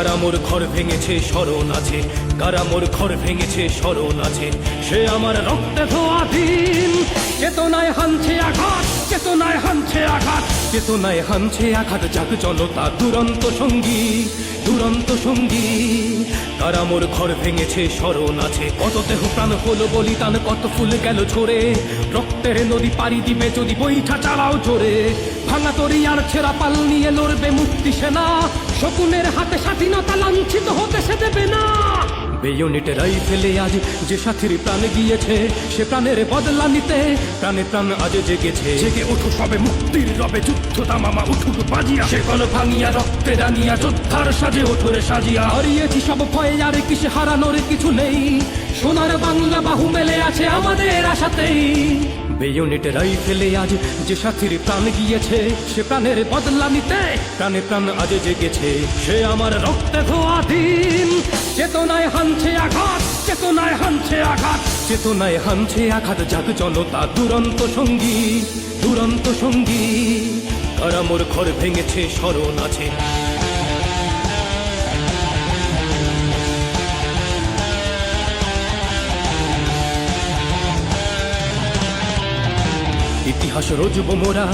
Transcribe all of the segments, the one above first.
কারা মোর ঘর ভেঙেছে স্মরণ আছে, কারা মোর ঘর ভেঙেছে স্মরণ আছে। সে আমার রক্তে ধোয়া দিন, চেতনায় হানছে আঘাত, চেতনায় হানছে আঘাত, চেতনায় হানছে আঘাত। জাগ জনতা দুরন্ত সঙ্গী, দুরন্ত সঙ্গী। কারা মোর ঘর ভেঙেছে স্মরণ আছে, কত দেহ প্রাণ হলো বলিদান, কত ফুল গেল ঝরে। রক্তের নদী পাড়ি দিবে যদি বৈঠা চালাও জোরে। ভাঙা তরি আর ছেঁড়া পাল নিয়ে লড়বে মুক্তি সেনা, শকুনের হাতে স্বাধীনতা লাঞ্ছিত হতে সে দেবে না। বেয়োনেটে রাইফেলে আজ যে সাথীর প্রাণ গিয়েছে, সে প্রাণের বদলা নিতে প্রাণে প্রাণ আজ জেগেছে। জেগে ওঠো সবে মুক্তির রবে, যুদ্ধ তামামা উঠুক বাজিয়া। সে কল ভাঙিয়া রক্তে রানিয়া যোদ্ধার সাজে ওঠরে সাজিয়া। হারিয়েছি সব ভয়ে আর কিসে হারানোর কিছু নেই, সোনার বাংলা বাহু মেলে আছে আমাদের আশাতেই। বেয়োনেটে রাইফেলে আজ যে সাথীর প্রাণ গিয়েছে, সে প্রাণের বদলা নিতে প্রাণে প্রাণ আজ জেগেছে। সে আমার রক্তে ধোয়া দিন, চেতনায় হানছে আঘাত, চেতনায় হানছে আঘাত, চেতনায় হানছে আঘাত। জাগ জনতা দুরন্ত সঙ্গী, দুরন্ত সঙ্গী। কারা মোর ঘর ভেঙেছে স্মরণ আছে। ইতিহাস রোজব মোরা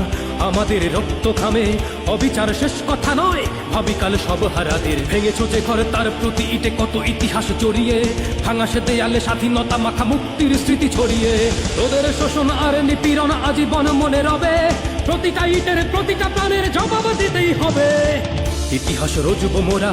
আমাদের রক্ত খামে, অবিচার শেষ কথা নয় ভাবিকাল সব হারাদের। ভেঙেছ যে ঘর তার প্রতি ইটে কত ইতিহাস জড়িয়ে, ভাঙা সে দেয়ালে স্বাধীনতা মাখা মুক্তির স্মৃতি ছড়িয়ে। ওদের শোষণ আর নিপীড়ন আজীবন মনে রবে, প্রতিটা ইটের প্রতিটা প্রাণের জবাব দিতেই হবে। ইতিহাস রোজব মোরা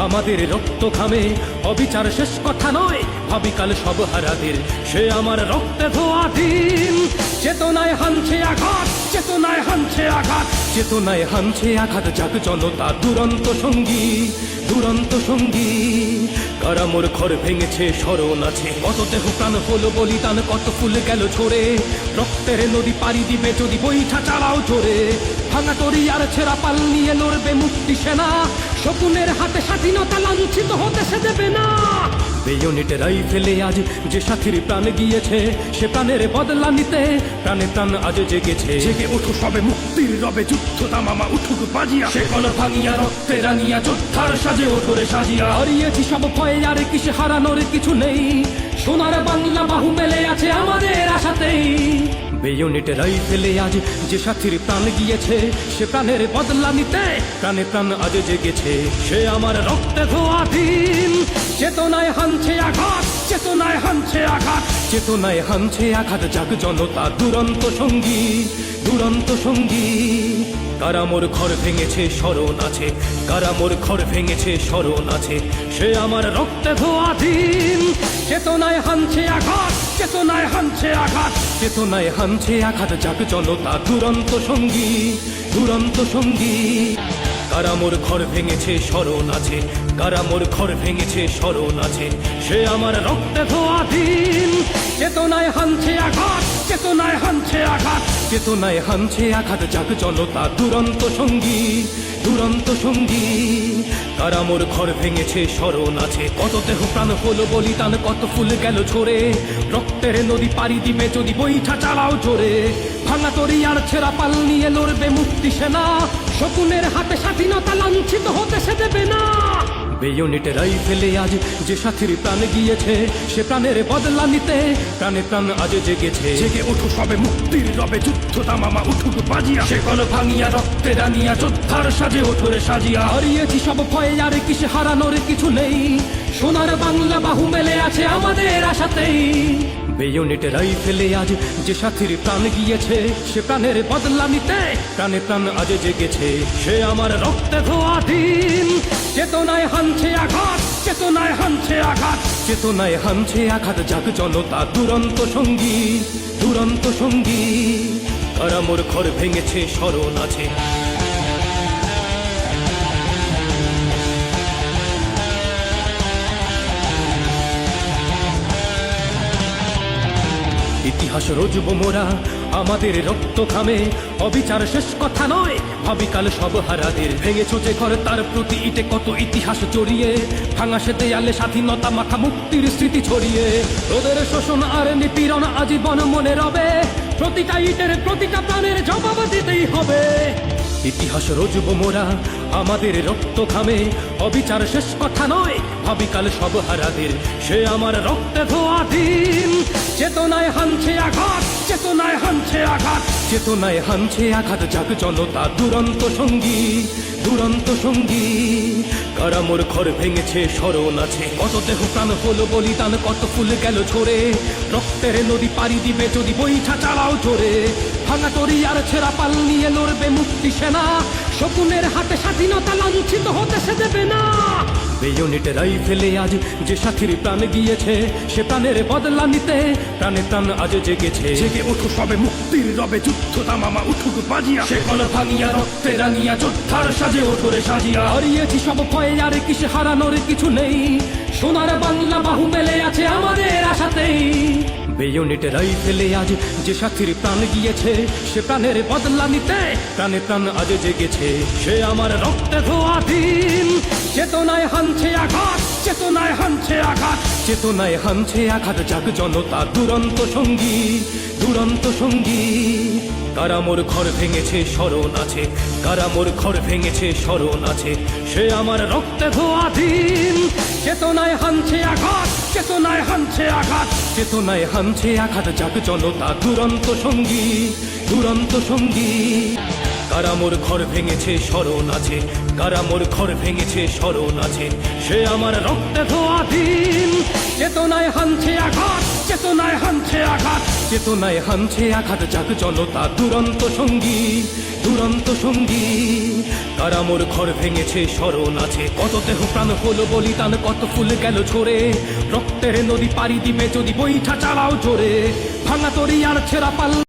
আমাদের রক্ত খামে, অবিচার শেষ কথা নয় ভাবিকাল সব হারাদের। সে আমার রক্তে ধোয়া দিন, চেতনায় হানছে আঘাত, চেতনায় হানছে আঘাত, চেতনায় হানছে আঘাত। জাগ জনতা দুরন্ত সঙ্গী, দুরন্ত সঙ্গী। কারা মোর ঘর ভেঙেছে স্মরণ আছে, কত দেহ প্রাণ হলো বলিদান, কত ফুল গেল ঝরে। রক্তের নদী পাড়ি দিবে যদি বৈঠা চালাও জোরে। ভাঙা তরি আর ছেঁড়া পাল নিয়ে লড়বে মুক্তি সেনা, শকুনের হাতে স্বাধীনতা লাঞ্ছিত হতে সে দেবে না। বেয়োনেটে রাইফেলে আজ যে সাথীর প্রাণ গিয়েছে, সে প্রাণের বদলা নিতে প্রাণে প্রাণ আজ জেগেছে। জেগে ওঠো সবে মুক্তির রবে, যুদ্ধ তামামা উঠুক বাজিয়া। সে কল ভাঙিয়া রক্তে রানিয়া যোদ্ধার সাজে ওঠরে সাজিয়া। হারিয়েছি সব ভয়ে আর কিসে হারানোর কিছু নেই, সোনার বাংলা বাহু মেলে আছে আমাদের আশাতেই। বেয়োনেটে রাইফেলে আজ যে সাথীর প্রাণ গিয়েছে, সে প্রাণের বদলা নিতে প্রাণে প্রাণ আজ জেগেছে। সে আমার রক্তে ধোয়া দিন, চেতনায় হানছে আঘাত, চেতনায় হানছে আঘাত, চেতনায় হানছে আঘাত। জাগ জনতা দুরন্ত সঙ্গী, দুরন্ত সঙ্গী। কারা মোর ঘর ভেঙেছে স্মরণ আছে, কারা মোর ঘর ভেঙেছে স্মরণ আছে। সে আমার রক্তে ধোয়া দিন, চেতনায় হানছে আঘাত, চেতনায় হানছে আঘাত, চেতনায় হানছে আঘাত। জাগ জনতা দুরন্ত সঙ্গী, দুরন্ত সঙ্গী। কারা মোর ঘর ভেঙেছে স্মরণ আছে, কারা মোর ঘর ভেঙেছে স্মরণ আছে। সে আমার রক্তে ধোয়া দিন, চেতনায় হানছে আঘাত, চেতনায় হানছে আঘাত, চেতনায় হানছে আঘাত। জাগ জনতা দুরন্ত সঙ্গী, দুরন্ত সঙ্গী। কারা মোর ঘর ভেঙেছে স্মরণ আছে, কত দেহ প্রাণ হলো বলিদান, কত ফুল গেল ঝরে। রক্তের নদী পাড়ি দিবে যদি বৈঠা চালাও জোরে। ভাঙা তরি আর ছেঁড়া পাল নিয়ে লড়বে মুক্তি সেনা, শকুনের হাতে স্বাধীনতা লাঞ্ছিত হতে সে দেবে না। বেয়োনেটে রাইফেলে আজ যে সাথীর প্রাণ গিয়েছে, সে প্রাণের বদলা নিতে প্রাণে প্রাণ আজ জেগেছে। জেগে ওঠো সবে মুক্তির রবে, যুদ্ধ তামামা উঠুক বাজিয়া। সে কল ভাঙিয়া রক্তে রানিয়া যোদ্ধার সাজে ওঠরে সাজিয়া। হারিয়েছি সব ভয়ে আর কিসে হারানোর কিছু নেই, সোনার বাংলা বাহু মেলে আছে আমাদের আশাতেই। বেয়োনেটে রাইফেলে আজ যে সাথীর প্রাণ গিয়েছে, সে প্রাণের বদলা নিতে প্রাণে প্রাণ আজ জেগেছে। সে আমার রক্তে ধোয়া দিন, চেতনায় হানছে আঘাত, চেতনায় হানছে আঘাত, চেতনায় হানছে আঘাত। জাগ জনতা দুরন্ত সঙ্গী, দুরন্ত সঙ্গী। কারা মোর ঘর ভেঙেছে স্মরণ আছে। ইতিহাস রোজব মোরা আমাদের রক্ত খামে, অবিচার শেষ কথা নয় ভাবিকাল সব হারাদের। ভেঙেছ যে ঘর তার প্রতি ইটে কত ইতিহাস জড়িয়ে, ভাঙা সে দেয়ালে স্বাধীনতা মাখা মুক্তির স্মৃতি ছড়িয়ে। ওদের শোষণ আর নিপীড়ন আজীবন মনে রবে, প্রতিটা ইটের প্রতিটা প্রাণের জবাব দিতেই হবে। ইতিহাস রচব মোরা আমাদের রক্ত ঘামে, অবিচার শেষ কথা নয়, ভাবি কাল সব হারাদের। সে আমার রক্তে ধোয়া দিন, চেতনায় হানছে আঘাত, চেতনায় হানছে আঘাত, চেতনায় হানছে আঘাত। জাগ জনতা দুরন্ত সঙ্গী, দুরন্ত সঙ্গী। কারা মোর ঘর ভেঙেছে স্মরণ আছে, কত দেহ প্রাণ হলো বলিদান, কত ফুল গেল ঝরে। রক্তের নদী পাড়ি দিবে যদি বৈঠা চালাও জোরে। ভাঙা তরি আর ছেঁড়া পাল নিয়ে লড়বে মুক্তি সেনা, শকুনের হাতে স্বাধীনতা লাঞ্ছিত হতে সে দেবে না। বেয়োনেট রাইফেলে আজ যে সাথীর প্রাণ গিয়েছে, সে প্রাণের বদলা নিতে প্রাণে প্রাণ আজ জেগেছে। জেগে ওঠো সবে মুক্তির রবে, যুদ্ধ তামামা উঠুক বাজিয়া। সে কল ভাঙিয়া রক্তে রাঙিয়া যোদ্ধার সাজে ওঠরে সাজিয়া। হারিয়েছি সব ভয়ে আর কিসে হারানোর কিছু নেই, সোনার বাংলা বাহু মেলে আছে আমাদের আশাতেই। বেয়োনেট রাইফেলে আজ যে সাথীর প্রাণ গিয়েছে, সে প্রাণের বদলা নিতে প্রাণে প্রাণ আজ জেগেছে। সে আমার রক্তে ধোয়া দিন, চেতনায় হানছে আঘাত, চেতনায় হানছে আঘাত, চেতনায় হানছে আঘাত। জাগ জনতা দুরন্ত সঙ্গী, দুরন্ত সঙ্গী। কারা মোর ঘর ভেঙেছে স্মরণ আছে, কারা মোর ঘর ভেঙেছে স্মরণ আছে। সে আমার রক্তে ধোয়া দিন, চেতনায় হানছে আঘাত, চেতনায় হানছে আঘাত, চেতনায় হানছে আঘাত। জাগ জনতা দুরন্ত সঙ্গী, দুরন্ত সঙ্গী। কারা মোর ঘর ভেঙেছে স্মরণ আছে, কারা মোর ঘর ভেঙেছে স্মরণ আছে। সে আমার রক্তে ধোয়া দিন, চেতনায় হানছে আঘাত, চেতনায় হানছে আঘাত, চেতনায় হানছে আঘাত। জাগ জনতা দুরন্ত সঙ্গী, দুরন্ত সঙ্গী। কারা মোর ঘর ভেঙেছে স্মরণ আছে, কত দেহ প্রাণ হলো বলিদান, কত ফুল গেল ঝরে। রক্তের নদী পাড়ি দিবে যদি বৈঠা চালাও জোরে। ভাঙা তরি আর ছেঁড়া পাল